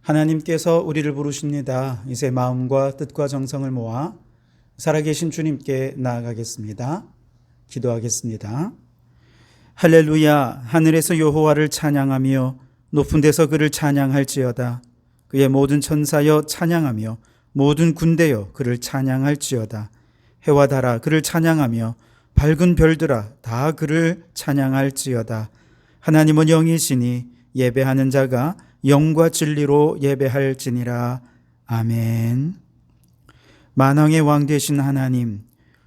하나님께서 우리를 부르십니다. 이제 마음과 뜻과 정성을 모아 살아계신 주님께 나아가겠습니다. 기도하겠습니다. 할렐루야. 하늘에서 여호와를 찬양하며 높은 데서 그를 찬양할지어다. 그의 모든 천사여 찬양하며 모든 군대여 그를 찬양할지어다. 해와 달아 그를 찬양하며 밝은 별들아 다 그를 찬양할지어다. 하나님은 영이시니 예배하는 자가 영과 진리로 예배할지니라. 아멘. 만왕의 왕 되신 하나님,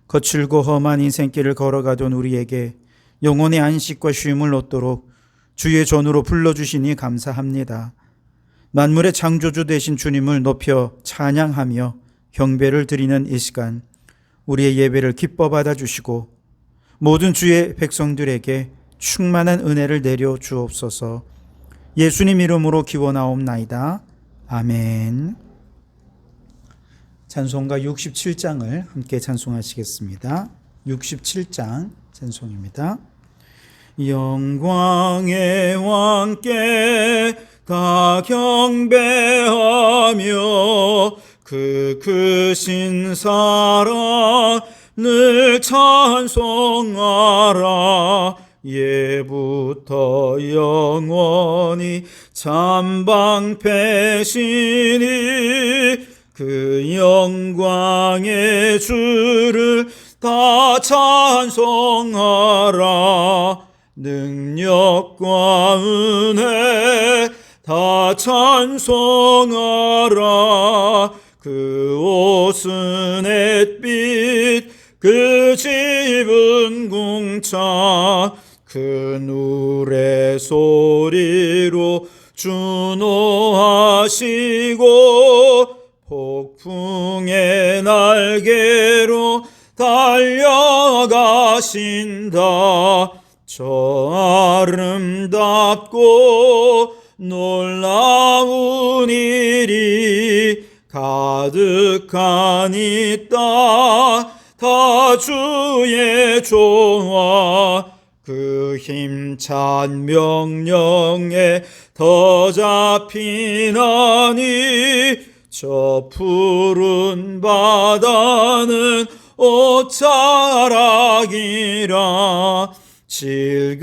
거칠고 험한 인생길을 걸어가던 우리에게 영혼의 안식과 쉼을 얻도록 주의 전으로 불러주시니 감사합니다. 만물의 창조주 되신 주님을 높여 찬양하며 경배를 드리는 이 시간, 우리의 예배를 기뻐 받아주시고 모든 주의 백성들에게 충만한 은혜를 내려 주옵소서. 예수님 이름으로 기원하옵나이다. 아멘. 찬송가 67장을 함께 찬송하시겠습니다. 67장 찬송입니다. 영광의 왕께 다 경배하며 그 크신 사랑 늘 찬송하라. 예부터 영원히 잠방패시니 그 영광의 주를 다 찬송하라. 능력과 은혜 다 찬송하라. 그 옷은 햇빛 그 집은 궁창 그 노래 소리로 준호하시고 폭풍의 날개로 달려가신다. 저 아름답고 놀라운 일이 가득한 이 땅 다 주의 조화 그 힘찬 명령에 더 잡히나니 저 푸른 바다는 옷자락이라. 질그릇같이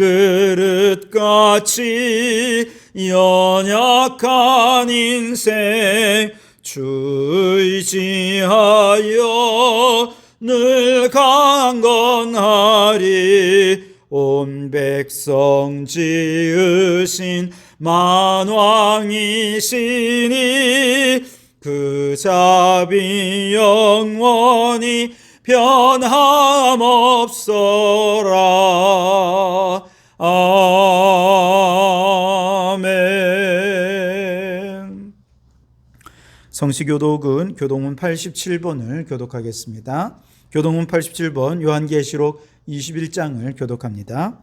연약한 인생 주 의지하여 늘 강건하리. 온 백성 지으신 만왕이시니 그 자비 영원히 변함없어라. 아멘. 성시교독은 교동문 87번을 교독하겠습니다. 교동문 87번 요한계시록 21장을 교독합니다.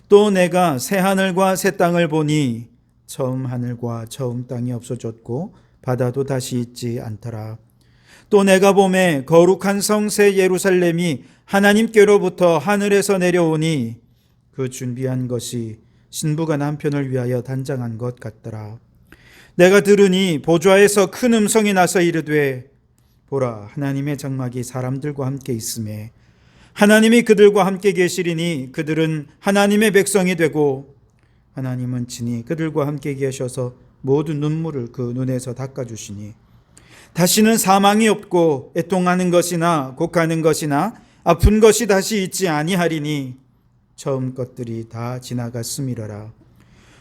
또 내가 새 하늘과 새 땅을 보니 처음 하늘과 처음 땅이 없어졌고 바다도 다시 있지 않더라. 또 내가 보매 거룩한 성새 예루살렘이 하나님께로부터 하늘에서 내려오니 그 준비한 것이 신부가 남편을 위하여 단장한 것 같더라. 내가 들으니 보좌에서 큰 음성이 나서 이르되 보라, 하나님의 장막이 사람들과 함께 있음에 하나님이 그들과 함께 계시리니 그들은 하나님의 백성이 되고 하나님은 친히 그들과 함께 계셔서 모든 눈물을 그 눈에서 닦아주시니 다시는 사망이 없고 애통하는 것이나 곡하는 것이나 아픈 것이 다시 있지 아니하리니 처음 것들이 다 지나갔음이러라.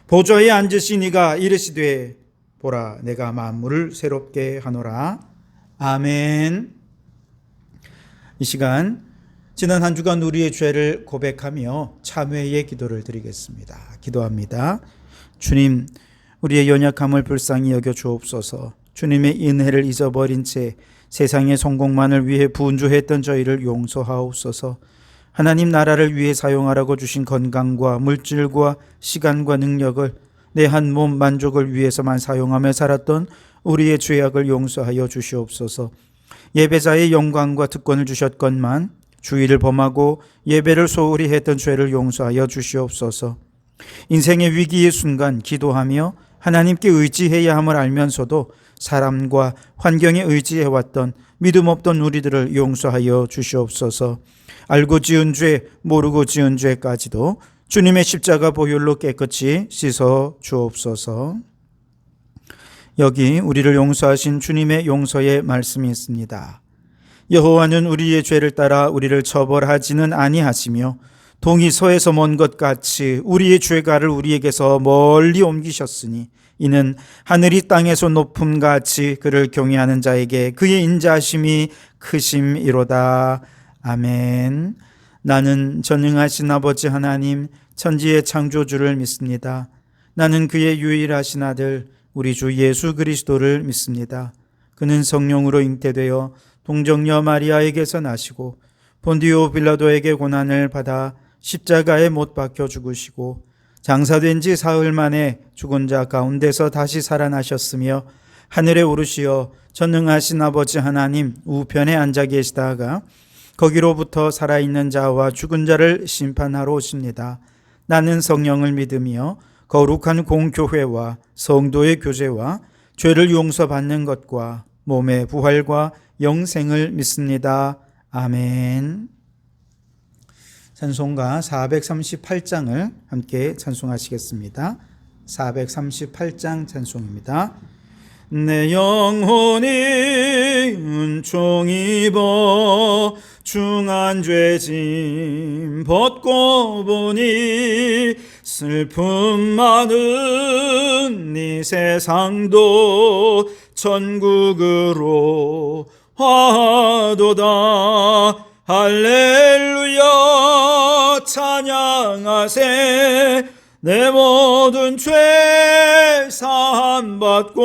보좌에 앉으신 이가 이르시되 보라, 내가 만물을 새롭게 하노라. 아멘. 이 시간 지난 한 주간 우리의 죄를 고백하며 참회의 기도를 드리겠습니다. 기도합니다. 주님, 우리의 연약함을 불쌍히 여겨 주옵소서. 주님의 은혜를 잊어버린 채 세상의 성공만을 위해 분주했던 저희를 용서하옵소서. 하나님 나라를 위해 사용하라고 주신 건강과 물질과 시간과 능력을 내 한 몸 만족을 위해서만 사용하며 살았던 우리의 죄악을 용서하여 주시옵소서. 예배자의 영광과 특권을 주셨건만 주의를 범하고 예배를 소홀히 했던 죄를 용서하여 주시옵소서. 인생의 위기의 순간 기도하며 하나님께 의지해야 함을 알면서도 사람과 환경에 의지해왔던 믿음 없던 우리들을 용서하여 주시옵소서. 알고 지은 죄, 모르고 지은 죄까지도 주님의 십자가 보혈로 깨끗이 씻어 주옵소서. 여기 우리를 용서하신 주님의 용서의 말씀이 있습니다. 여호와는 우리의 죄를 따라 우리를 처벌하지는 아니하시며 동이 서에서 먼 것 같이 우리의 죄가를 우리에게서 멀리 옮기셨으니 이는 하늘이 땅에서 높음같이 그를 경외하는 자에게 그의 인자하심이 크심이로다. 아멘. 나는 전능하신 아버지 하나님 천지의 창조주를 믿습니다. 나는 그의 유일하신 아들 우리 주 예수 그리스도를 믿습니다. 그는 성령으로 잉태되어 동정녀 마리아에게서 나시고 본디오 빌라도에게 고난을 받아 십자가에 못 박혀 죽으시고 장사된 지 사흘 만에 죽은 자 가운데서 다시 살아나셨으며 하늘에 오르시어 전능하신 아버지 하나님 우편에 앉아 계시다가 거기로부터 살아있는 자와 죽은 자를 심판하러 오십니다. 나는 성령을 믿으며 거룩한 공교회와 성도의 교제와 죄를 용서받는 것과 몸의 부활과 영생을 믿습니다. 아멘. 찬송가 438장을 함께 찬송하시겠습니다. 438장 찬송입니다. 내 영혼이 은총 입어 중한 죄짐 벗고 보니 슬픔 많은 이 세상도 천국으로 화도다. 할렐루야 찬양하세. 내 모든 죄 사함받고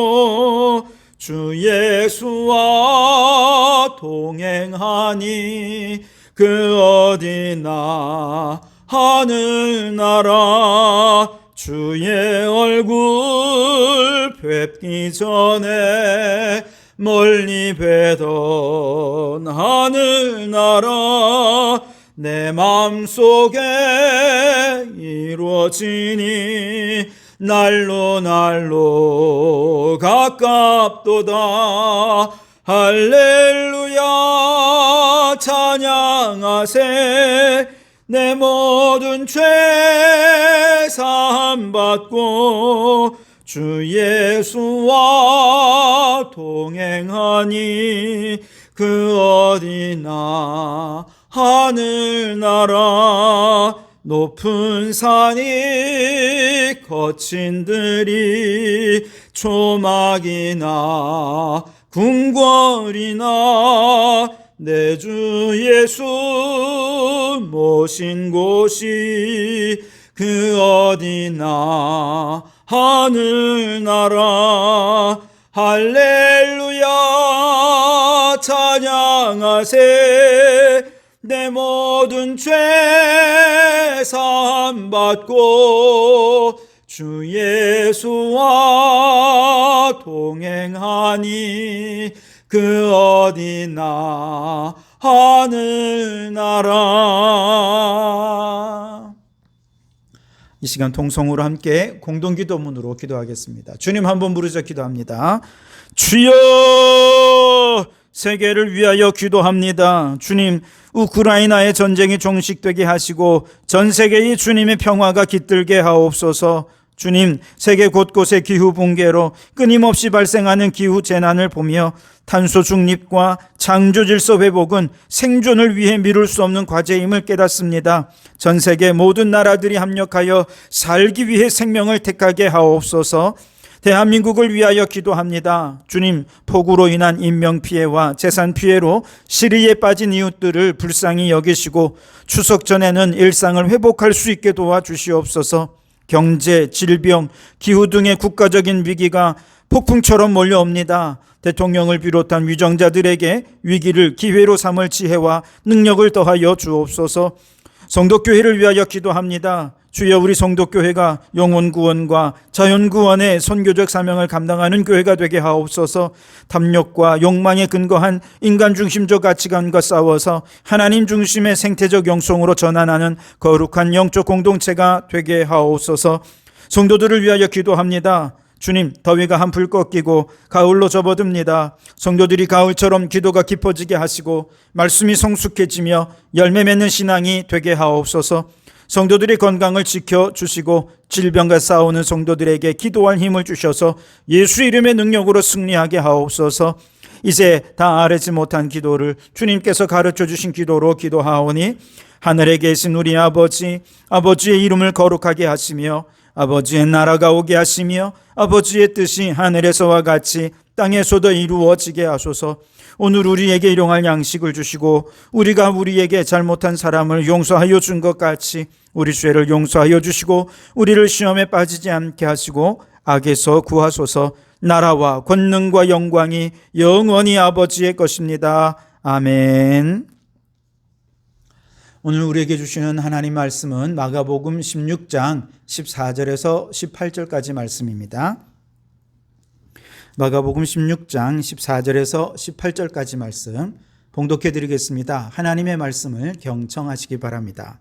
주 예수와 동행하니 그 어디나 하늘나라 주의 얼굴 뵙기 전에 멀리 뵈던 하늘나라 내 맘속에 이루어지니 날로 날로 가깝도다. 할렐루야 찬양하세. 내 모든 죄 사함받고 주 예수와 동행하니 그 어디나 하늘나라 높은 산이 거친 들이 초막이나 궁궐이나 내 주 예수 모신 곳이 그 어디나 하늘나라. 할렐루야 찬양하세. 내 모든 죄 사함받고 주 예수와 동행하니 그 어디나 하늘나라. 이 시간 통성으로 함께 공동기도문으로 기도하겠습니다. 주님 한번 부르짖어 기도합니다. 주여 세계를 위하여 기도합니다. 주님 우크라이나의 전쟁이 종식되게 하시고 전 세계의 주님의 평화가 깃들게 하옵소서. 주님 세계 곳곳의 기후 붕괴로 끊임없이 발생하는 기후 재난을 보며 탄소 중립과 창조 질서 회복은 생존을 위해 미룰 수 없는 과제임을 깨닫습니다. 전 세계 모든 나라들이 합력하여 살기 위해 생명을 택하게 하옵소서. 대한민국을 위하여 기도합니다. 주님 폭우로 인한 인명피해와 재산 피해로 시리에 빠진 이웃들을 불쌍히 여기시고 추석 전에는 일상을 회복할 수 있게 도와주시옵소서. 경제, 질병, 기후 등의 국가적인 위기가 폭풍처럼 몰려옵니다. 대통령을 비롯한 위정자들에게 위기를 기회로 삼을 지혜와 능력을 더하여 주옵소서. 성도교회를 위하여 기도합니다. 주여 우리 성도교회가 영혼구원과 자연구원의 선교적 사명을 감당하는 교회가 되게 하옵소서. 탐욕과 욕망에 근거한 인간중심적 가치관과 싸워서 하나님 중심의 생태적 영성으로 전환하는 거룩한 영적 공동체가 되게 하옵소서. 성도들을 위하여 기도합니다. 주님, 더위가 한풀 꺾이고 가을로 접어듭니다. 성도들이 가을처럼 기도가 깊어지게 하시고 말씀이 성숙해지며 열매 맺는 신앙이 되게 하옵소서. 성도들의 건강을 지켜주시고 질병과 싸우는 성도들에게 기도할 힘을 주셔서 예수 이름의 능력으로 승리하게 하옵소서. 이제 다 아뢰지 못한 기도를 주님께서 가르쳐 주신 기도로 기도하오니 하늘에 계신 우리 아버지, 아버지의 이름을 거룩하게 하시며 아버지의 나라가 오게 하시며 아버지의 뜻이 하늘에서와 같이 땅에서도 이루어지게 하소서. 오늘 우리에게 일용할 양식을 주시고 우리가 우리에게 잘못한 사람을 용서하여 준 것 같이 우리 죄를 용서하여 주시고 우리를 시험에 빠지지 않게 하시고 악에서 구하소서. 나라와 권능과 영광이 영원히 아버지의 것입니다. 아멘. 오늘 우리에게 주시는 하나님 말씀은 마가복음 16장 14절에서 18절까지 말씀입니다. 마가복음 16장 14절에서 18절까지 말씀 봉독해 드리겠습니다. 하나님의 말씀을 경청하시기 바랍니다.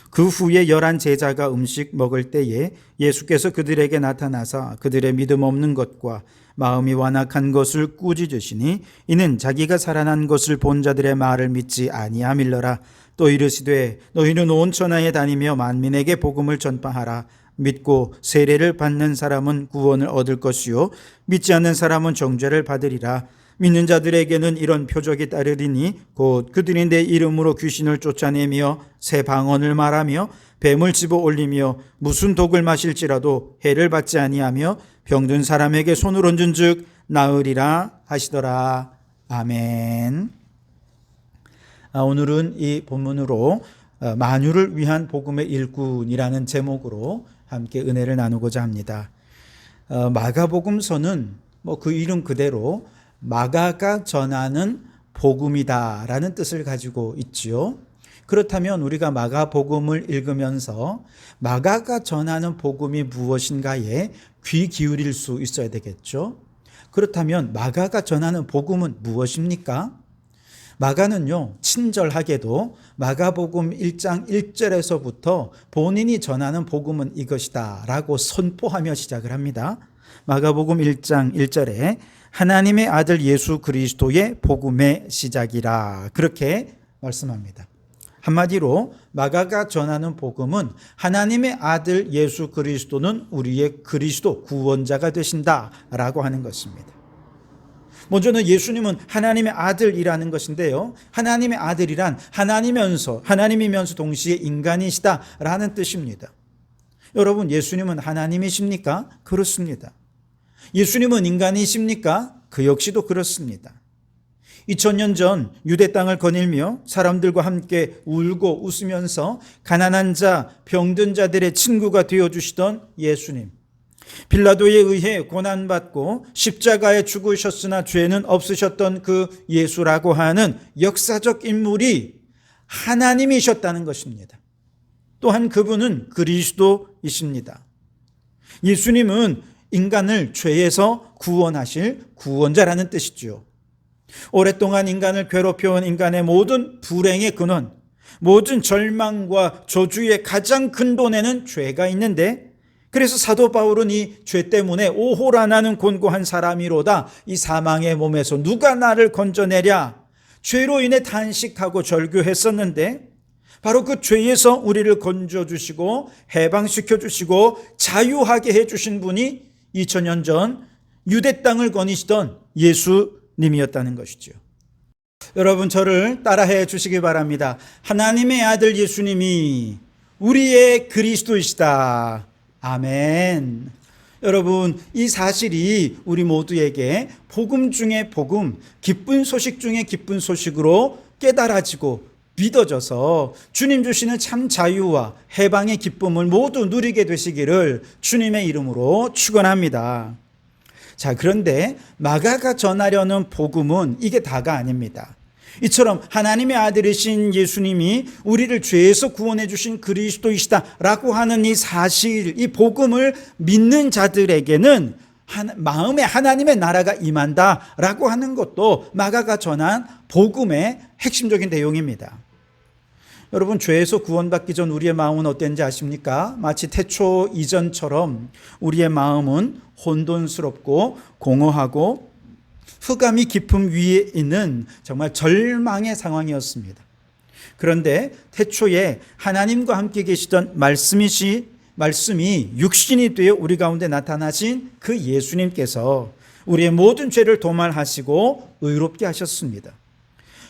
그 후에 11 제자가 음식 먹을 때에 예수께서 그들에게 나타나사 그들의 믿음 없는 것과 마음이 완악한 것을 꾸짖으시니 이는 자기가 살아난 것을 본 자들의 말을 믿지 아니함일러라. 또 이르시되 너희는 온 천하에 다니며 만민에게 복음을 전파하라. 믿고 세례를 받는 사람은 구원을 얻을 것이요 믿지 않는 사람은 정죄를 받으리라. 믿는 자들에게는 이런 표적이 따르리니 곧 그들이 내 이름으로 귀신을 쫓아내며 새 방언을 말하며 뱀을 집어 올리며 무슨 독을 마실지라도 해를 받지 아니하며 병든 사람에게 손을 얹은 즉 나으리라 하시더라. 아멘. 오늘은 이 본문으로 만유를 위한 복음의 일꾼이라는 제목으로 함께 은혜를 나누고자 합니다. 마가복음서는 그 이름 그대로 마가가 전하는 복음이다라는 뜻을 가지고 있지요. 그렇다면 우리가 마가복음을 읽으면서 마가가 전하는 복음이 무엇인가에 귀 기울일 수 있어야 되겠죠. 그렇다면 마가가 전하는 복음은 무엇입니까? 마가는요, 친절하게도 마가복음 1장 1절에서부터 본인이 전하는 복음은 이것이다 라고 선포하며 시작을 합니다. 마가복음 1장 1절에 하나님의 아들 예수 그리스도의 복음의 시작이라 그렇게 말씀합니다. 한마디로 마가가 전하는 복음은 하나님의 아들 예수 그리스도는 우리의 그리스도 구원자가 되신다라고 하는 것입니다. 먼저는 예수님은 하나님의 아들이라는 것인데요. 하나님의 아들이란 하나님이면서 동시에 인간이시다라는 뜻입니다. 여러분, 예수님은 하나님이십니까? 그렇습니다. 예수님은 인간이십니까? 그 역시도 그렇습니다. 2000년 전 유대 땅을 거닐며 사람들과 함께 울고 웃으면서 가난한 자, 병든 자들의 친구가 되어주시던 예수님. 빌라도에 의해 고난받고 십자가에 죽으셨으나 죄는 없으셨던 그 예수라고 하는 역사적 인물이 하나님이셨다는 것입니다. 또한 그분은 그리스도이십니다. 예수님은 인간을 죄에서 구원하실 구원자라는 뜻이죠. 오랫동안 인간을 괴롭혀온 인간의 모든 불행의 근원, 모든 절망과 저주의 가장 근본에는 죄가 있는데, 그래서 사도 바울은 이 죄 때문에 오호라 나는 곤고한 사람이로다. 이 사망의 몸에서 누가 나를 건져내랴. 죄로 인해 탄식하고 절규했었는데 바로 그 죄에서 우리를 건져주시고 해방시켜주시고 자유하게 해주신 분이 2000년 전 유대 땅을 거니시던 예수님이었다는 것이죠. 여러분, 저를 따라해 주시기 바랍니다. 하나님의 아들 예수님이 우리의 그리스도이시다. 아멘. 여러분, 이 사실이 우리 모두에게 복음 중에 복음, 기쁜 소식 중에 기쁜 소식으로 깨달아지고 믿어져서 주님 주시는 참 자유와 해방의 기쁨을 모두 누리게 되시기를 주님의 이름으로 축원합니다. 자, 그런데 마가가 전하려는 복음은 이게 다가 아닙니다. 이처럼 하나님의 아들이신 예수님이 우리를 죄에서 구원해 주신 그리스도이시다라고 하는 이 사실, 이 복음을 믿는 자들에게는 마음에 하나님의 나라가 임한다라고 하는 것도 마가가 전한 복음의 핵심적인 내용입니다. 여러분, 죄에서 구원받기 전 우리의 마음은 어땠는지 아십니까? 마치 태초 이전처럼 우리의 마음은 혼돈스럽고 공허하고 흑암이 깊음 위에 있는 정말 절망의 상황이었습니다. 그런데 태초에 하나님과 함께 계시던 말씀이 육신이 되어 우리 가운데 나타나신 그 예수님께서 우리의 모든 죄를 도말하시고 의롭게 하셨습니다.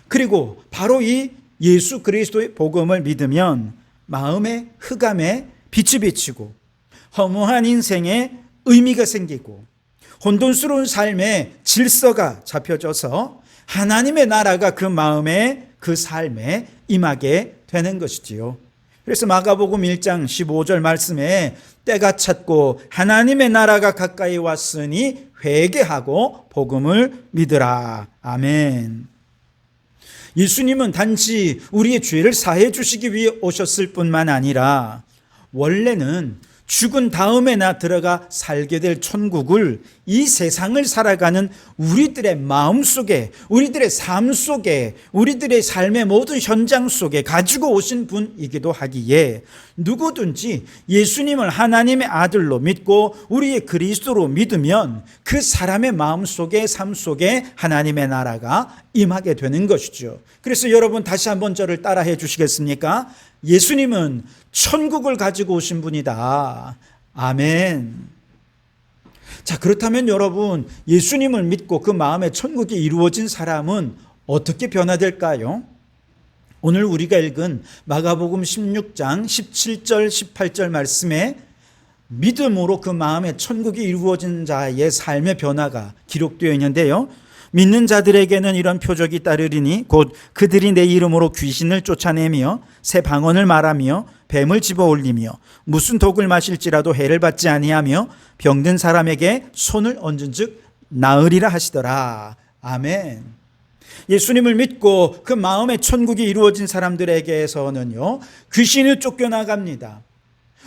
그리고 바로 이 예수 그리스도의 복음을 믿으면 마음의 흑암에 빛이 비치고 허무한 인생에 의미가 생기고 혼돈스러운 삶의 질서가 잡혀져서 하나님의 나라가 그 마음에 그 삶에 임하게 되는 것이지요. 그래서 마가복음 1장 15절 말씀에 때가 찼고 하나님의 나라가 가까이 왔으니 회개하고 복음을 믿으라. 아멘. 예수님은 단지 우리의 죄를 사해 주시기 위해 오셨을 뿐만 아니라 원래는 죽은 다음에나 들어가 살게 될 천국을 이 세상을 살아가는 우리들의 마음 속에, 우리들의 삶 속에, 우리들의 삶의 모든 현장 속에 가지고 오신 분이기도 하기에 누구든지 예수님을 하나님의 아들로 믿고 우리의 그리스도로 믿으면 그 사람의 마음 속에, 삶 속에 하나님의 나라가 임하게 되는 것이죠. 그래서 여러분 다시 한번 저를 따라해 주시겠습니까? 예수님은 천국을 가지고 오신 분이다. 아멘. 자, 그렇다면 여러분, 예수님을 믿고 그 마음에 천국이 이루어진 사람은 어떻게 변화될까요? 오늘 우리가 읽은 마가복음 16장 17절 18절 말씀에 믿음으로 그 마음에 천국이 이루어진 자의 삶의 변화가 기록되어 있는데요. 믿는 자들에게는 이런 표적이 따르리니 곧 그들이 내 이름으로 귀신을 쫓아내며 새 방언을 말하며 뱀을 집어올리며 무슨 독을 마실지라도 해를 받지 아니하며 병든 사람에게 손을 얹은즉 나으리라 하시더라. 아멘. 예수님을 믿고 그 마음의 천국이 이루어진 사람들에게서는요, 귀신이 쫓겨나갑니다.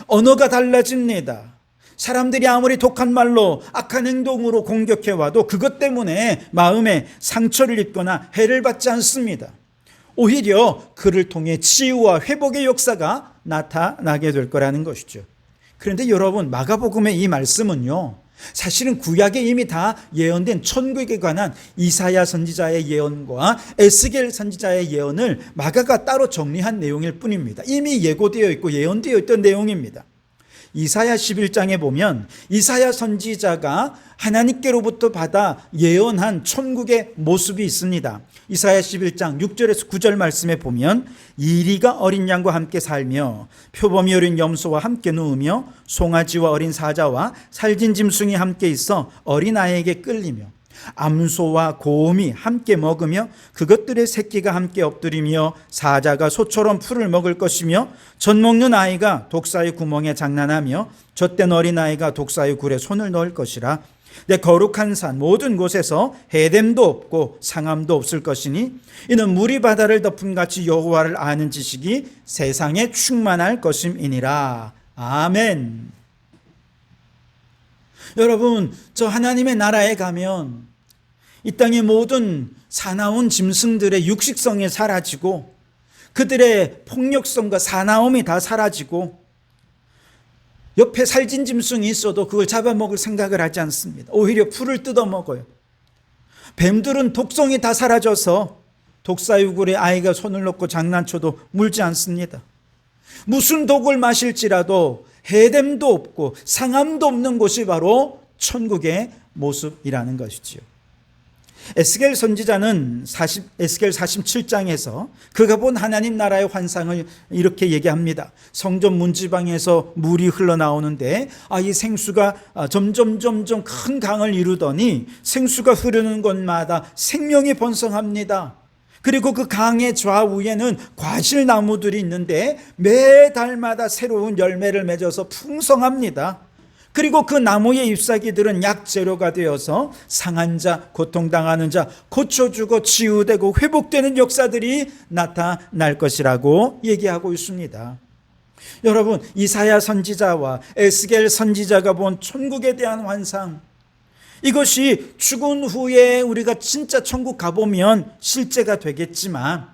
언어가 달라집니다. 사람들이 아무리 독한 말로 악한 행동으로 공격해와도 그것 때문에 마음에 상처를 입거나 해를 받지 않습니다. 오히려 그를 통해 치유와 회복의 역사가 나타나게 될 거라는 것이죠. 그런데 여러분, 마가복음의 이 말씀은요, 사실은 구약에 이미 다 예언된 천국에 관한 이사야 선지자의 예언과 에스겔 선지자의 예언을 마가가 따로 정리한 내용일 뿐입니다. 이미 예고되어 있고 예언되어 있던 내용입니다. 이사야 11장에 보면 이사야 선지자가 하나님께로부터 받아 예언한 천국의 모습이 있습니다. 이사야 11장 6절에서 9절 말씀에 보면 이리가 어린 양과 함께 살며 표범이 어린 염소와 함께 누우며 송아지와 어린 사자와 살진 짐승이 함께 있어 어린아이에게 끌리며 암소와 곰이 함께 먹으며 그것들의 새끼가 함께 엎드리며 사자가 소처럼 풀을 먹을 것이며 젖 먹는 아이가 독사의 구멍에 장난하며 젖된 어린아이가 독사의 굴에 손을 넣을 것이라. 내 거룩한 산 모든 곳에서 해됨도 없고 상함도 없을 것이니 이는 물이 바다를 덮음같이 여호와를 아는 지식이 세상에 충만할 것임이니라. 아멘. 여러분, 저 하나님의 나라에 가면 이 땅의 모든 사나운 짐승들의 육식성이 사라지고 그들의 폭력성과 사나움이 다 사라지고 옆에 살진 짐승이 있어도 그걸 잡아먹을 생각을 하지 않습니다. 오히려 풀을 뜯어먹어요. 뱀들은 독성이 다 사라져서 독사유굴에 아이가 손을 넣고 장난쳐도 물지 않습니다. 무슨 독을 마실지라도 해됨도 없고 상함도 없는 곳이 바로 천국의 모습이라는 것이지요. 에스겔 선지자는 에스겔 47장에서 그가 본 하나님 나라의 환상을 이렇게 얘기합니다. 성전 문지방에서 물이 흘러나오는데 이 생수가 점점 큰 강을 이루더니 생수가 흐르는 곳마다 생명이 번성합니다. 그리고 그 강의 좌우에는 과실나무들이 있는데 매달마다 새로운 열매를 맺어서 풍성합니다. 그리고 그 나무의 잎사귀들은 약재료가 되어서 상한 자, 고통당하는 자 고쳐주고 치유되고 회복되는 역사들이 나타날 것이라고 얘기하고 있습니다. 여러분, 이사야 선지자와 에스겔 선지자가 본 천국에 대한 환상, 이것이 죽은 후에 우리가 진짜 천국 가보면 실제가 되겠지만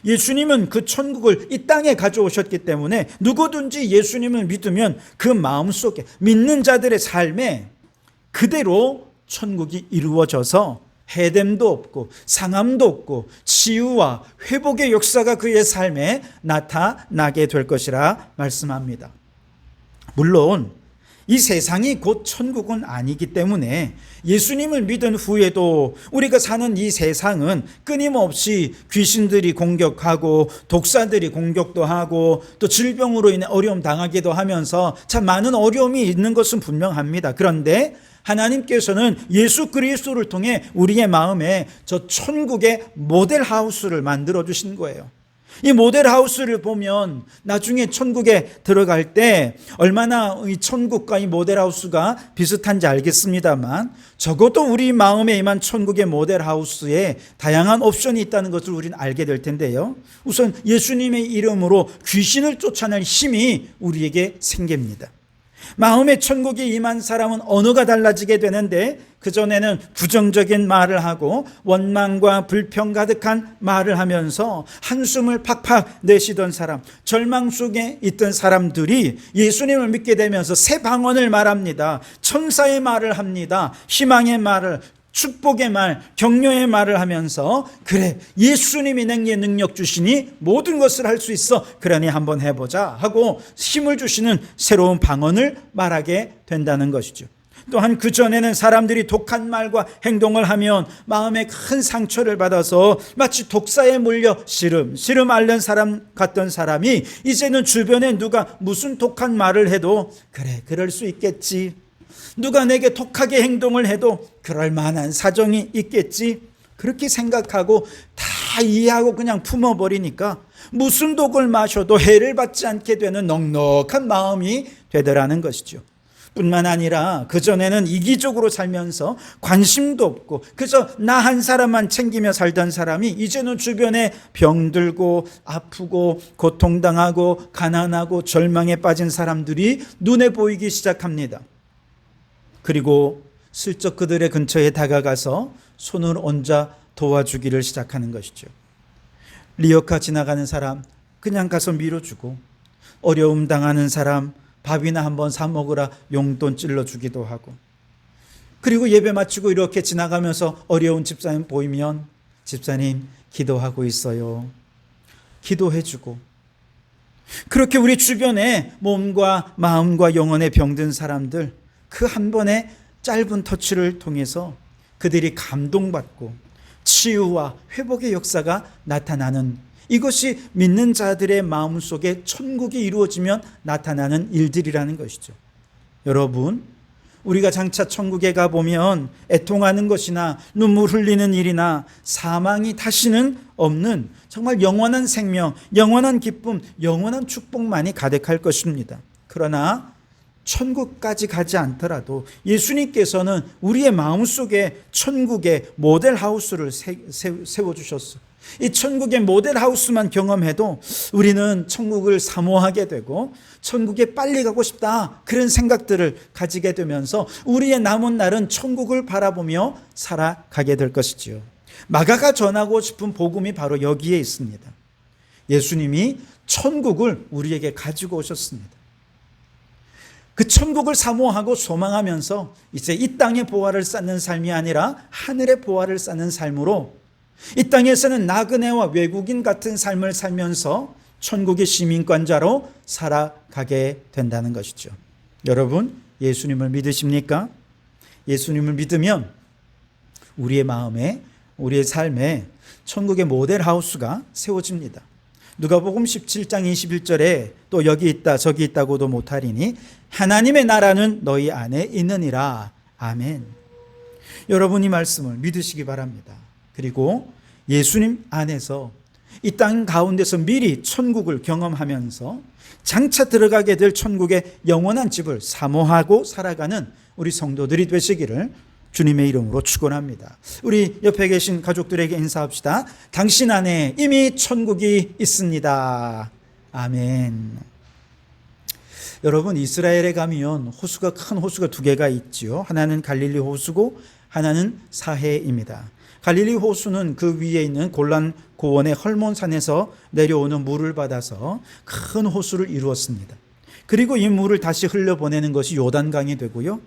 예수님은 그 천국을 이 땅에 가져오셨기 때문에 누구든지 예수님을 믿으면 그 마음속에 믿는 자들의 삶에 그대로 천국이 이루어져서 해됨도 없고 상함도 없고 치유와 회복의 역사가 그의 삶에 나타나게 될 것이라 말씀합니다. 물론 이 세상이 곧 천국은 아니기 때문에 예수님을 믿은 후에도 우리가 사는 이 세상은 끊임없이 귀신들이 공격하고 독사들이 공격도 하고 또 질병으로 인해 어려움 당하기도 하면서 참 많은 어려움이 있는 것은 분명합니다. 그런데 하나님께서는 예수 그리스도를 통해 우리의 마음에 저 천국의 모델하우스를 만들어 주신 거예요. 이 모델하우스를 보면 나중에 천국에 들어갈 때 얼마나 이 천국과 이 모델하우스가 비슷한지 알겠습니다만 적어도 우리 마음에 임한 천국의 모델하우스에 다양한 옵션이 있다는 것을 우리는 알게 될 텐데요. 우선 예수님의 이름으로 귀신을 쫓아낼 힘이 우리에게 생깁니다. 마음의 천국에 임한 사람은 언어가 달라지게 되는데 그전에는 부정적인 말을 하고 원망과 불평 가득한 말을 하면서 한숨을 팍팍 내쉬던 사람, 절망 속에 있던 사람들이 예수님을 믿게 되면서 새 방언을 말합니다. 천사의 말을 합니다. 희망의 말을, 축복의 말, 격려의 말을 하면서 그래, 예수님이 내게 능력 주시니 모든 것을 할 수 있어. 그러니 한번 해보자 하고 힘을 주시는 새로운 방언을 말하게 된다는 것이죠. 또한 그전에는 사람들이 독한 말과 행동을 하면 마음에 큰 상처를 받아서 마치 독사에 물려 시름 앓는 사람 같던 사람이 이제는 주변에 누가 무슨 독한 말을 해도 그래, 그럴 수 있겠지. 누가 내게 독하게 행동을 해도 그럴 만한 사정이 있겠지. 그렇게 생각하고 다 이해하고 그냥 품어버리니까 무슨 독을 마셔도 해를 받지 않게 되는 넉넉한 마음이 되더라는 것이죠. 뿐만 아니라 그전에는 이기적으로 살면서 관심도 없고 그저 나 한 사람만 챙기며 살던 사람이 이제는 주변에 병들고 아프고 고통당하고 가난하고 절망에 빠진 사람들이 눈에 보이기 시작합니다. 그리고 슬쩍 그들의 근처에 다가가서 손을 얹어 도와주기를 시작하는 것이죠. 리어카 지나가는 사람 그냥 가서 밀어주고, 어려움 당하는 사람 밥이나 한번 사 먹으라 용돈 찔러주기도 하고, 그리고 예배 마치고 이렇게 지나가면서 어려운 집사님 보이면 집사님 기도하고 있어요. 기도해주고, 그렇게 우리 주변에 몸과 마음과 영혼에 병든 사람들 그 한 번의 짧은 터치를 통해서 그들이 감동받고 치유와 회복의 역사가 나타나는, 이것이 믿는 자들의 마음속에 천국이 이루어지면 나타나는 일들이라는 것이죠. 여러분, 우리가 장차 천국에 가보면 애통하는 것이나 눈물 흘리는 일이나 사망이 다시는 없는 정말 영원한 생명, 영원한 기쁨, 영원한 축복만이 가득할 것입니다. 그러나 천국까지 가지 않더라도 예수님께서는 우리의 마음속에 천국의 모델하우스를 세워주셨어요. 이 천국의 모델하우스만 경험해도 우리는 천국을 사모하게 되고 천국에 빨리 가고 싶다, 그런 생각들을 가지게 되면서 우리의 남은 날은 천국을 바라보며 살아가게 될 것이지요. 마가가 전하고 싶은 복음이 바로 여기에 있습니다. 예수님이 천국을 우리에게 가지고 오셨습니다. 그 천국을 사모하고 소망하면서 이제 이 땅의 보화를 쌓는 삶이 아니라 하늘의 보화를 쌓는 삶으로 이 땅에서는 나그네와 외국인 같은 삶을 살면서 천국의 시민권자로 살아가게 된다는 것이죠. 여러분, 예수님을 믿으십니까? 예수님을 믿으면 우리의 마음에, 우리의 삶에 천국의 모델하우스가 세워집니다. 누가복음 17장 21절에 또 여기 있다 저기 있다고도 못하리니 하나님의 나라는 너희 안에 있느니라. 아멘. 여러분, 이 말씀을 믿으시기 바랍니다. 그리고 예수님 안에서 이 땅 가운데서 미리 천국을 경험하면서 장차 들어가게 될 천국의 영원한 집을 사모하고 살아가는 우리 성도들이 되시기를 주님의 이름으로 축원합니다. 우리 옆에 계신 가족들에게 인사합시다. 당신 안에 이미 천국이 있습니다. 아멘. 여러분, 이스라엘에 가면 호수가, 큰 호수가 두 개가 있지요. 하나는 갈릴리 호수고 하나는 사해입니다. 갈릴리 호수는 그 위에 있는 골란 고원의 헐몬산에서 내려오는 물을 받아서 큰 호수를 이루었습니다. 그리고 이 물을 다시 흘려보내는 것이 요단강이 되고요.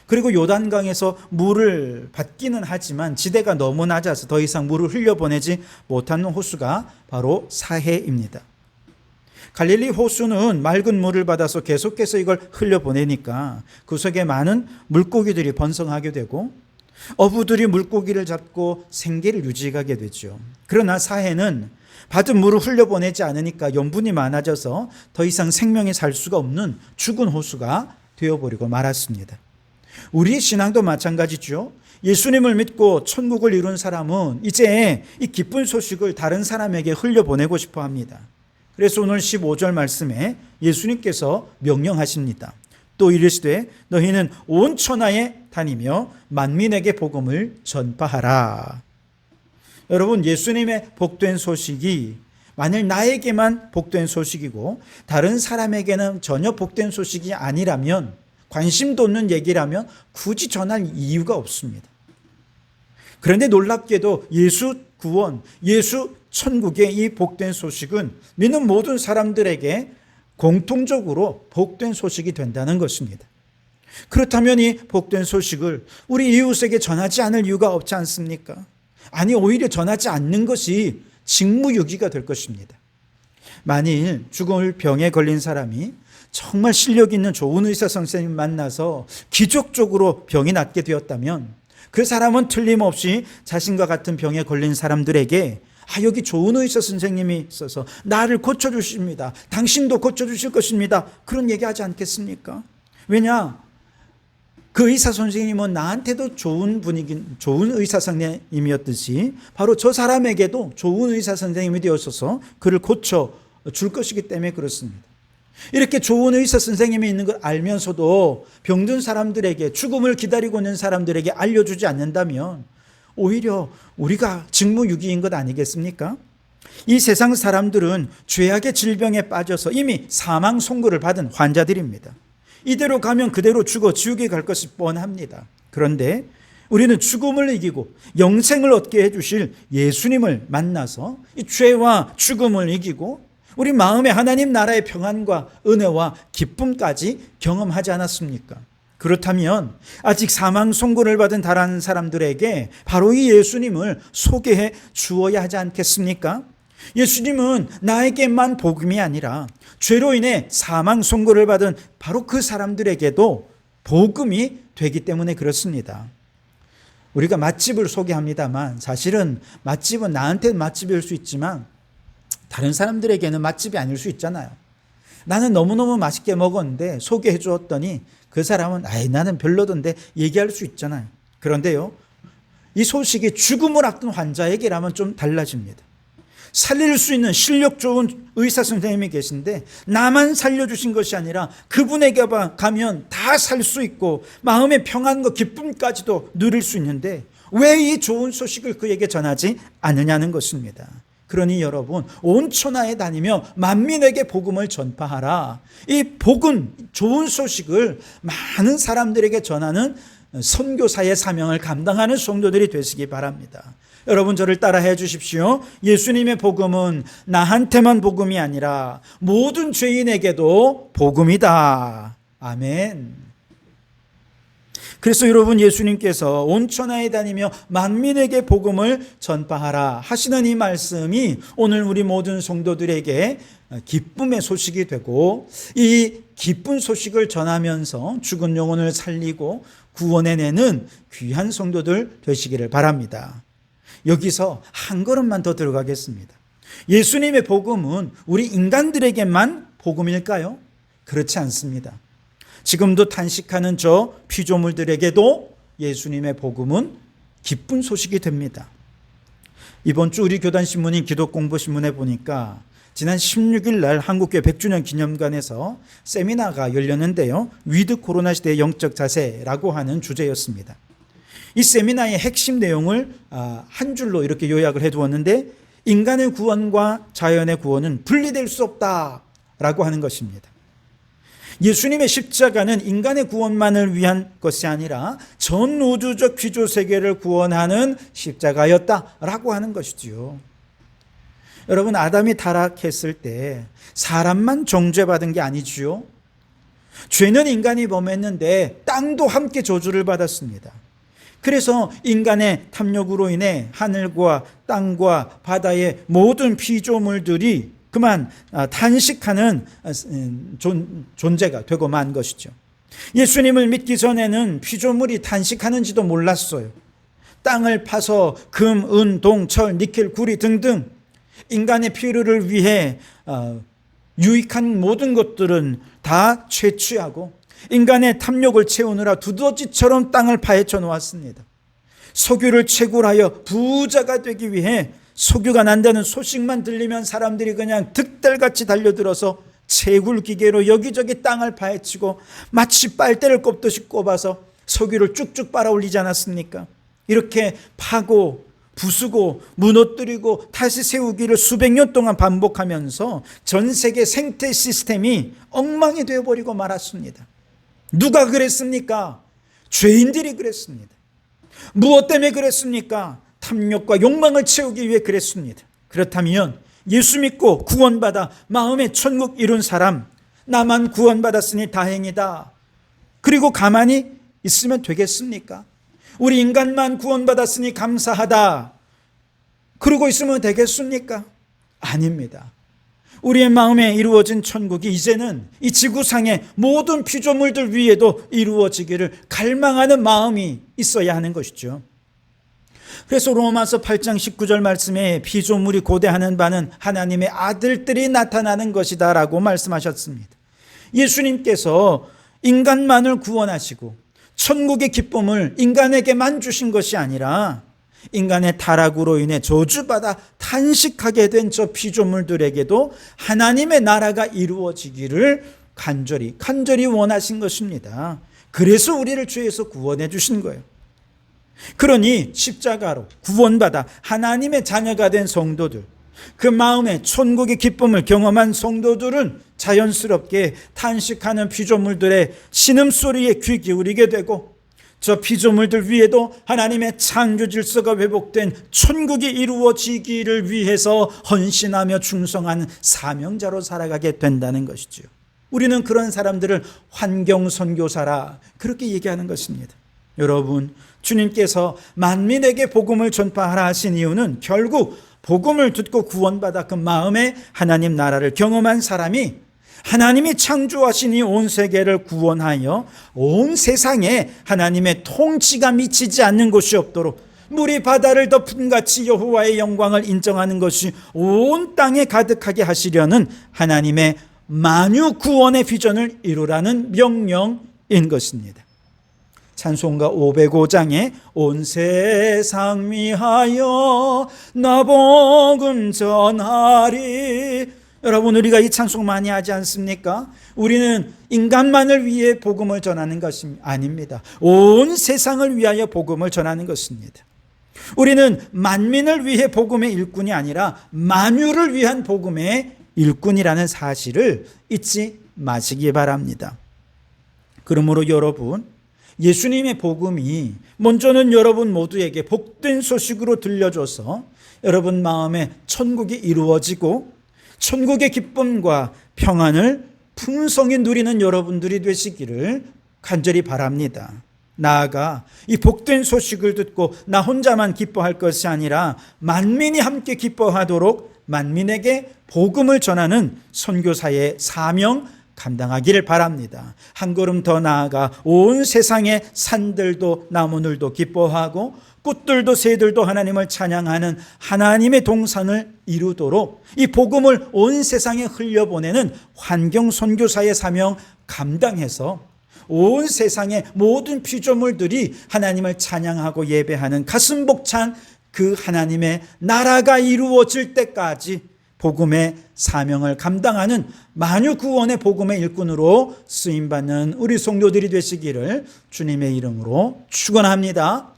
그리고 요단강에서 물을 받기는 하지만 지대가 너무 낮아서 더 이상 물을 흘려보내지 못하는 호수가 바로 사해입니다. 갈릴리 호수는 맑은 물을 받아서 계속해서 이걸 흘려보내니까 그 속에 많은 물고기들이 번성하게 되고 어부들이 물고기를 잡고 생계를 유지하게 되죠. 그러나 사해는 받은 물을 흘려보내지 않으니까 염분이 많아져서 더 이상 생명이 살 수가 없는 죽은 호수가 되어버리고 말았습니다. 우리의 신앙도 마찬가지죠. 예수님을 믿고 천국을 이룬 사람은 이제 이 기쁜 소식을 다른 사람에게 흘려보내고 싶어 합니다. 그래서 오늘 15절 말씀에 예수님께서 명령하십니다. 또 이르시되 너희는 온 천하에 다니며 만민에게 복음을 전파하라. 여러분, 예수님의 복된 소식이 만일 나에게만 복된 소식이고 다른 사람에게는 전혀 복된 소식이 아니라면, 관심도 없는 얘기라면 굳이 전할 이유가 없습니다. 그런데 놀랍게도 예수 구원, 예수 천국의 이 복된 소식은 믿는 모든 사람들에게 공통적으로 복된 소식이 된다는 것입니다. 그렇다면 이 복된 소식을 우리 이웃에게 전하지 않을 이유가 없지 않습니까? 아니, 오히려 전하지 않는 것이 직무유기가 될 것입니다. 만일 죽을 병에 걸린 사람이 정말 실력 있는 좋은 의사 선생님 만나서 기적적으로 병이 낫게 되었다면 그 사람은 틀림없이 자신과 같은 병에 걸린 사람들에게 여기 좋은 의사 선생님이 있어서 나를 고쳐주십니다. 당신도 고쳐주실 것입니다. 그런 얘기하지 않겠습니까? 왜냐? 그 의사 선생님은 나한테도 좋은 의사 선생님이었듯이 바로 저 사람에게도 좋은 의사 선생님이 되어서 그를 고쳐줄 것이기 때문에 그렇습니다. 이렇게 좋은 의사 선생님이 있는 걸 알면서도 병든 사람들에게, 죽음을 기다리고 있는 사람들에게 알려주지 않는다면 오히려 우리가 직무유기인 것 아니겠습니까? 이 세상 사람들은 죄악의 질병에 빠져서 이미 사망 선고를 받은 환자들입니다. 이대로 가면 그대로 죽어 지옥에 갈 것이 뻔합니다. 그런데 우리는 죽음을 이기고 영생을 얻게 해주실 예수님을 만나서 이 죄와 죽음을 이기고 우리 마음에 하나님 나라의 평안과 은혜와 기쁨까지 경험하지 않았습니까? 그렇다면 아직 사망 선고를 받은 다른 사람들에게 바로 이 예수님을 소개해 주어야 하지 않겠습니까? 예수님은 나에게만 복음이 아니라 죄로 인해 사망 선고를 받은 바로 그 사람들에게도 복음이 되기 때문에 그렇습니다. 우리가 맛집을 소개합니다만 사실은 맛집은 나한테는 맛집일 수 있지만 다른 사람들에게는 맛집이 아닐 수 있잖아요. 나는 너무너무 맛있게 먹었는데 소개해 주었더니 그 사람은 나는 별로던데 얘기할 수 있잖아요. 그런데요, 이 소식이 죽음을 앞둔 환자에게라면 좀 달라집니다. 살릴 수 있는 실력 좋은 의사 선생님이 계신데 나만 살려주신 것이 아니라 그분에게 가면 다 살 수 있고 마음의 평안과 기쁨까지도 누릴 수 있는데 왜 이 좋은 소식을 그에게 전하지 않느냐는 것입니다. 그러니 여러분, 온 천하에 다니며 만민에게 복음을 전파하라. 이 복음, 좋은 소식을 많은 사람들에게 전하는 선교사의 사명을 감당하는 성도들이 되시기 바랍니다. 여러분, 저를 따라해 주십시오. 예수님의 복음은 나한테만 복음이 아니라 모든 죄인에게도 복음이다. 아멘. 그래서 여러분, 예수님께서 온 천하에 다니며 만민에게 복음을 전파하라 하시는 이 말씀이 오늘 우리 모든 성도들에게 기쁨의 소식이 되고 이 기쁜 소식을 전하면서 죽은 영혼을 살리고 구원해내는 귀한 성도들 되시기를 바랍니다. 여기서 한 걸음만 더 들어가겠습니다. 예수님의 복음은 우리 인간들에게만 복음일까요? 그렇지 않습니다. 지금도 탄식하는 저 피조물들에게도 예수님의 복음은 기쁜 소식이 됩니다. 이번 주 우리 교단신문인 기독공부신문에 보니까 지난 16일 날 한국교회 100주년 기념관에서 세미나가 열렸는데요. 위드 코로나 시대의 영적 자세라고 하는 주제였습니다. 이 세미나의 핵심 내용을 한 줄로 이렇게 요약을 해두었는데 인간의 구원과 자연의 구원은 분리될 수 없다라고 하는 것입니다. 예수님의 십자가는 인간의 구원만을 위한 것이 아니라 전 우주적 귀조 세계를 구원하는 십자가였다라고 하는 것이지요. 여러분, 아담이 타락했을 때 사람만 정죄받은 게 아니지요. 죄는 인간이 범했는데 땅도 함께 저주를 받았습니다. 그래서 인간의 탐욕으로 인해 하늘과 땅과 바다의 모든 피조물들이 그만 탄식하는 존재가 되고 만 것이죠. 예수님을 믿기 전에는 피조물이 탄식하는지도 몰랐어요. 땅을 파서 금, 은, 동, 철, 니켈, 구리 등등 인간의 필요를 위해 유익한 모든 것들은 다 채취하고 인간의 탐욕을 채우느라 두더지처럼 땅을 파헤쳐 놓았습니다. 석유를 채굴하여 부자가 되기 위해 석유가 난다는 소식만 들리면 사람들이 그냥 득달같이 달려들어서 채굴 기계로 여기저기 땅을 파헤치고 마치 빨대를 꼽듯이 꼽아서 석유를 쭉쭉 빨아 올리지 않았습니까? 이렇게 파고 부수고 무너뜨리고 다시 세우기를 수백 년 동안 반복하면서 전 세계 생태 시스템이 엉망이 되어버리고 말았습니다. 누가 그랬습니까? 죄인들이 그랬습니다. 무엇 때문에 그랬습니까? 탐욕과 욕망을 채우기 위해 그랬습니다. 그렇다면 예수 믿고 구원받아 마음의 천국 이룬 사람, 나만 구원받았으니 다행이다, 그리고 가만히 있으면 되겠습니까? 우리 인간만 구원받았으니 감사하다, 그러고 있으면 되겠습니까? 아닙니다. 우리의 마음에 이루어진 천국이 이제는 이 지구상의 모든 피조물들 위에도 이루어지기를 갈망하는 마음이 있어야 하는 것이죠. 그래서 로마서 8장 19절 말씀에 피조물이 고대하는 바는 하나님의 아들들이 나타나는 것이다 라고 말씀하셨습니다. 예수님께서 인간만을 구원하시고 천국의 기쁨을 인간에게만 주신 것이 아니라 인간의 타락으로 인해 저주받아 탄식하게 된 저 피조물들에게도 하나님의 나라가 이루어지기를 간절히 원하신 것입니다. 그래서 우리를 죄에서 구원해 주신 거예요. 그러니 십자가로 구원받아 하나님의 자녀가 된 성도들, 그 마음에 천국의 기쁨을 경험한 성도들은 자연스럽게 탄식하는 피조물들의 신음소리에 귀 기울이게 되고 저 피조물들 위에도 하나님의 창조 질서가 회복된 천국이 이루어지기를 위해서 헌신하며 충성하는 사명자로 살아가게 된다는 것이죠. 우리는 그런 사람들을 환경선교사라 그렇게 얘기하는 것입니다. 여러분, 주님께서 만민에게 복음을 전파하라 하신 이유는 결국 복음을 듣고 구원받아 그 마음에 하나님 나라를 경험한 사람이 하나님이 창조하신 이 온 세계를 구원하여 온 세상에 하나님의 통치가 미치지 않는 곳이 없도록 물이 바다를 덮은 같이 여호와의 영광을 인정하는 것이 온 땅에 가득하게 하시려는 하나님의 만유 구원의 비전을 이루라는 명령인 것입니다. 찬송가 505장에 온 세상 위하여 나 복음 전하리. 여러분, 우리가 이 찬송 많이 하지 않습니까? 우리는 인간만을 위해 복음을 전하는 것이 아닙니다. 온 세상을 위하여 복음을 전하는 것입니다. 우리는 만민을 위해 복음의 일꾼이 아니라 만유를 위한 복음의 일꾼이라는 사실을 잊지 마시기 바랍니다. 그러므로 여러분, 예수님의 복음이 먼저는 여러분 모두에게 복된 소식으로 들려줘서 여러분 마음에 천국이 이루어지고 천국의 기쁨과 평안을 풍성히 누리는 여러분들이 되시기를 간절히 바랍니다. 나아가 이 복된 소식을 듣고 나 혼자만 기뻐할 것이 아니라 만민이 함께 기뻐하도록 만민에게 복음을 전하는 선교사의 사명 감당하기를 바랍니다. 한 걸음 더 나아가 온 세상의 산들도 나무늘도 기뻐하고 꽃들도 새들도 하나님을 찬양하는 하나님의 동산을 이루도록 이 복음을 온 세상에 흘려보내는 환경 선교사의 사명 감당해서 온 세상의 모든 피조물들이 하나님을 찬양하고 예배하는 가슴 벅찬 그 하나님의 나라가 이루어질 때까지 복음의 사명을 감당하는 만유 구원의 복음의 일꾼으로 쓰임받는 우리 성도들이 되시기를 주님의 이름으로 축원합니다.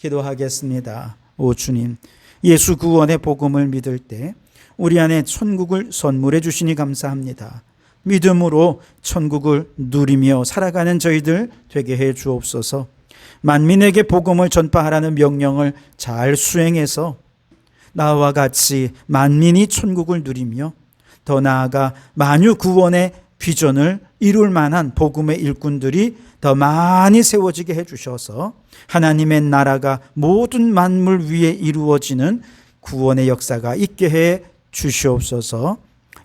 기도하겠습니다. 오 주님, 예수 구원의 복음을 믿을 때 우리 안에 천국을 선물해 주시니 감사합니다. 믿음으로 천국을 누리며 살아가는 저희들 되게 해 주옵소서. 만민에게 복음을 전파하라는 명령을 잘 수행해서 나와 같이 만민이 천국을 누리며 더 나아가 만유 구원의 비전을 이룰 만한 복음의 일꾼들이 더 많이 세워지게 해주셔서 하나님의 나라가 모든 만물 위에 이루어지는 구원의 역사가 있게 해 주시옵소서.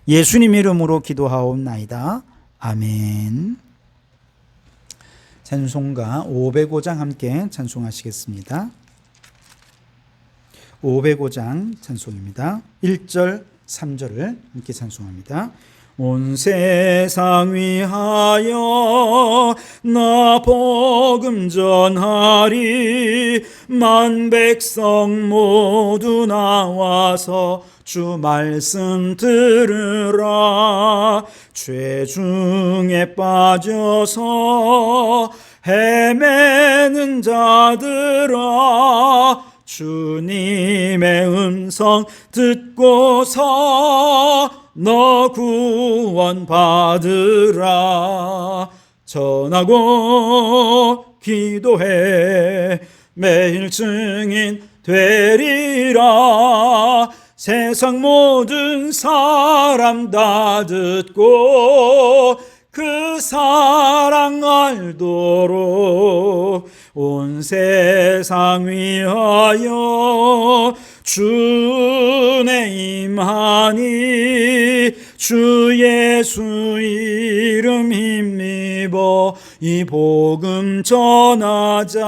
예수님 이름으로 기도하옵나이다. 아멘. 찬송가 505장 함께 찬송하시겠습니다. 505장 찬송입니다. 1절 3절을 함께 찬송합니다. 온 세상 위하여 나 복음 전하리. 만 백성 모두 나와서 주 말씀 들으라. 죄 중에 빠져서 헤매는 자들아, 주님의 음성 듣고서 너 구원 받으라. 전하고 기도해 매일 증인 되리라. 세상 모든 사람 다 듣고 그 사랑 알도록 온 세상 위하여 주내 임하니. 주 예수 이름 힘입어 이 복음 전하자.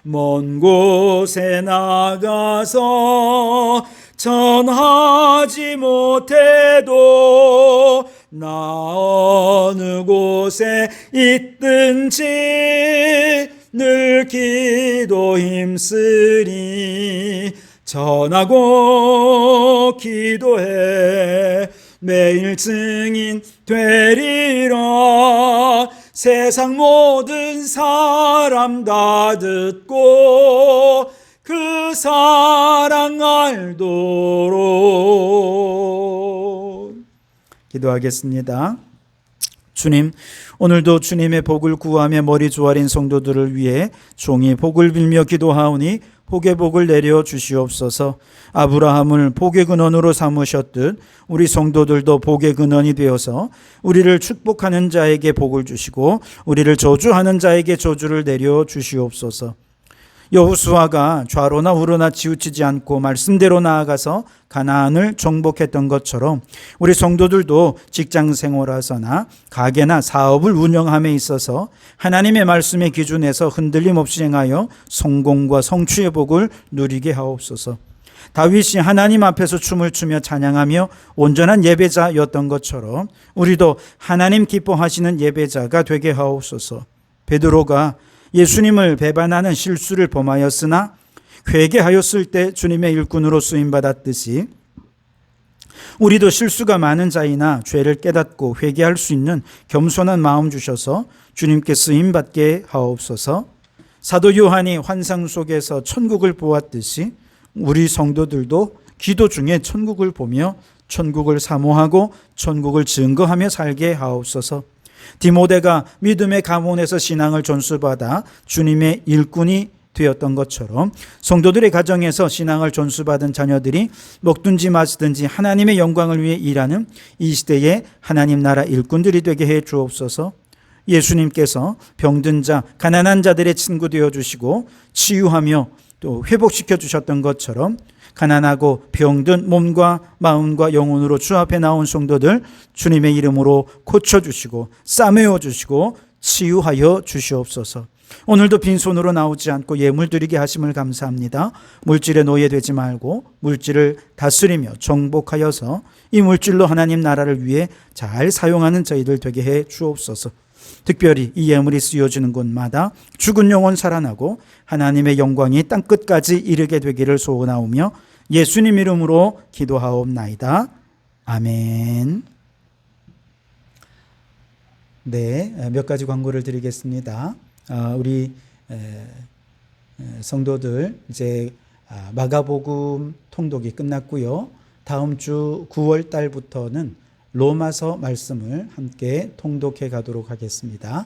먼 곳에 나가서 전하지 못해도 나 어느 곳에 있든지 늘 기도 힘쓰리. 전하고 기도해 매일 증인 되리라. 세상 모든 사람 다 듣고 그 사랑 알도록. 기도하겠습니다. 주님, 오늘도 주님의 복을 구하며 머리 조아린 성도들을 위해 종이 복을 빌며 기도하오니 복의 복을 내려 주시옵소서. 아브라함을 복의 근원으로 삼으셨듯 우리 성도들도 복의 근원이 되어서 우리를 축복하는 자에게 복을 주시고 우리를 저주하는 자에게 저주를 내려 주시옵소서. 여호수아가 좌로나 우로나 치우치지 않고 말씀대로 나아가서 가나안을 정복했던 것처럼 우리 성도들도 직장 생활하거나 가게나 사업을 운영함에 있어서 하나님의 말씀의 기준에서 흔들림 없이 행하여 성공과 성취의 복을 누리게 하옵소서. 다윗이 하나님 앞에서 춤을 추며 찬양하며 온전한 예배자였던 것처럼 우리도 하나님 기뻐하시는 예배자가 되게 하옵소서. 베드로가 예수님을 배반하는 실수를 범하였으나 회개하였을 때 주님의 일꾼으로 쓰임받았듯이 우리도 실수가 많은 자이나 죄를 깨닫고 회개할 수 있는 겸손한 마음 주셔서 주님께 쓰임받게 하옵소서. 사도 요한이 환상 속에서 천국을 보았듯이 우리 성도들도 기도 중에 천국을 보며 천국을 사모하고 천국을 증거하며 살게 하옵소서. 디모데가 믿음의 가문에서 신앙을 전수받아 주님의 일꾼이 되었던 것처럼 성도들의 가정에서 신앙을 전수받은 자녀들이 먹든지 마시든지 하나님의 영광을 위해 일하는 이 시대의 하나님 나라 일꾼들이 되게 해 주옵소서. 예수님께서 병든 자, 가난한 자들의 친구 되어 주시고 치유하며 또 회복시켜 주셨던 것처럼 가난하고 병든 몸과 마음과 영혼으로 주 앞에 나온 성도들 주님의 이름으로 고쳐주시고 싸매어 주시고 치유하여 주시옵소서. 오늘도 빈손으로 나오지 않고 예물 드리게 하심을 감사합니다. 물질에 노예되지 말고 물질을 다스리며 정복하여서 이 물질로 하나님 나라를 위해 잘 사용하는 저희들 되게 해 주옵소서. 특별히 이 예물이 쓰여지는 곳마다 죽은 영혼 살아나고 하나님의 영광이 땅끝까지 이르게 되기를 소원하오며 예수님 이름으로 기도하옵나이다. 아멘. 네, 몇 가지 광고를 드리겠습니다. 우리 성도들 이제 마가복음 통독이 끝났고요. 다음 주 9월 달부터는 로마서 말씀을 함께 통독해 가도록 하겠습니다.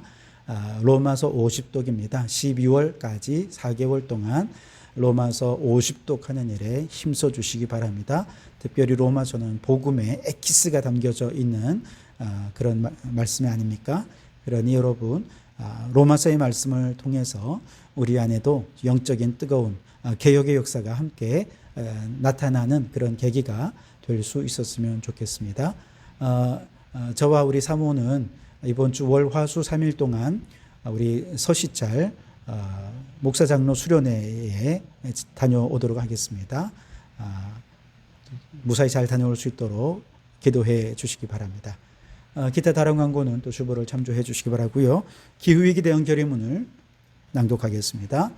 로마서 50독입니다. 12월까지 4개월 동안 로마서 50독 하는 일에 힘써 주시기 바랍니다. 특별히 로마서는 복음의 엑기스가 담겨져 있는 그런 말씀이 아닙니까? 그러니 여러분, 로마서의 말씀을 통해서 우리 안에도 영적인 뜨거운 개혁의 역사가 함께 나타나는 그런 계기가 될 수 있었으면 좋겠습니다. 저와 우리 사모는 이번 주 월, 화, 수 3일 동안 우리 서시찰 목사 장로 수련회에 다녀오도록 하겠습니다. 무사히 잘 다녀올 수 있도록 기도해 주시기 바랍니다. 기타 다른 광고는 또 주보를 참조해 주시기 바라고요. 기후위기 대응 결의문을 낭독하겠습니다.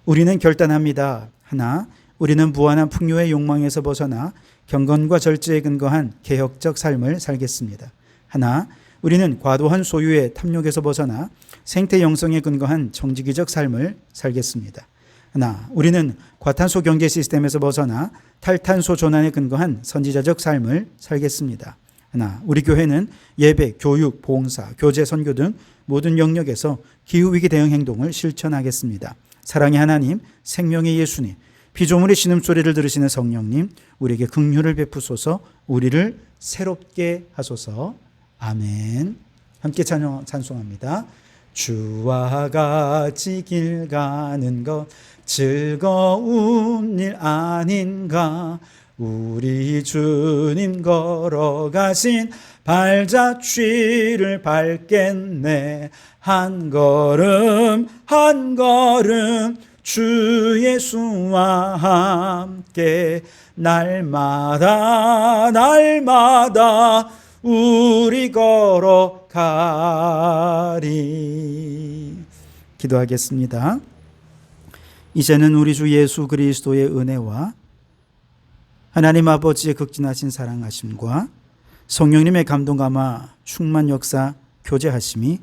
우리는 결단합니다. 하나, 우리는 무한한 풍요의 욕망에서 벗어나 경건과 절제에 근거한 개혁적 삶을 살겠습니다. 하나, 우리는 과도한 소유의 탐욕에서 벗어나 생태 영성에 근거한 정직이적 삶을 살겠습니다. 하나, 우리는 과탄소 경제 시스템에서 벗어나 탈탄소 전환에 근거한 선지자적 삶을 살겠습니다. 하나, 우리 교회는 예배, 교육, 봉사, 교제, 선교 등 모든 영역에서 기후위기 대응 행동을 실천하겠습니다. 사랑의 하나님, 생명의 예수님, 피조물의 신음소리를 들으시는 성령님, 우리에게 긍휼을 베푸소서, 우리를 새롭게 하소서. 아멘. 함께 찬송합니다. 주와 같이 길 가는 것 즐거운 일 아닌가. 우리 주님 걸어가신 발자취를 밟겠네. 한 걸음 한 걸음 주 예수와 함께 날마다 날마다 우리 걸어가리. 기도하겠습니다. 이제는 우리 주 예수 그리스도의 은혜와 하나님 아버지의 극진하신 사랑하심과 성령님의 감동감화 충만 역사 교제하심이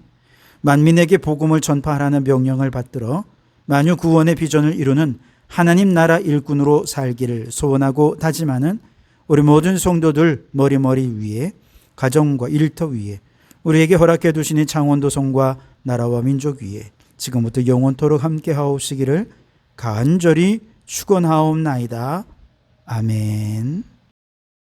만민에게 복음을 전파하라는 명령을 받들어 만유 구원의 비전을 이루는 하나님 나라 일꾼으로 살기를 소원하고 다짐하는 우리 모든 성도들 머리머리 위에, 가정과 일터 위에, 우리에게 허락해 두시니 창원도성과 나라와 민족 위에 지금부터 영원토록 함께 하옵시기를 간절히 축원하옵나이다. 아멘.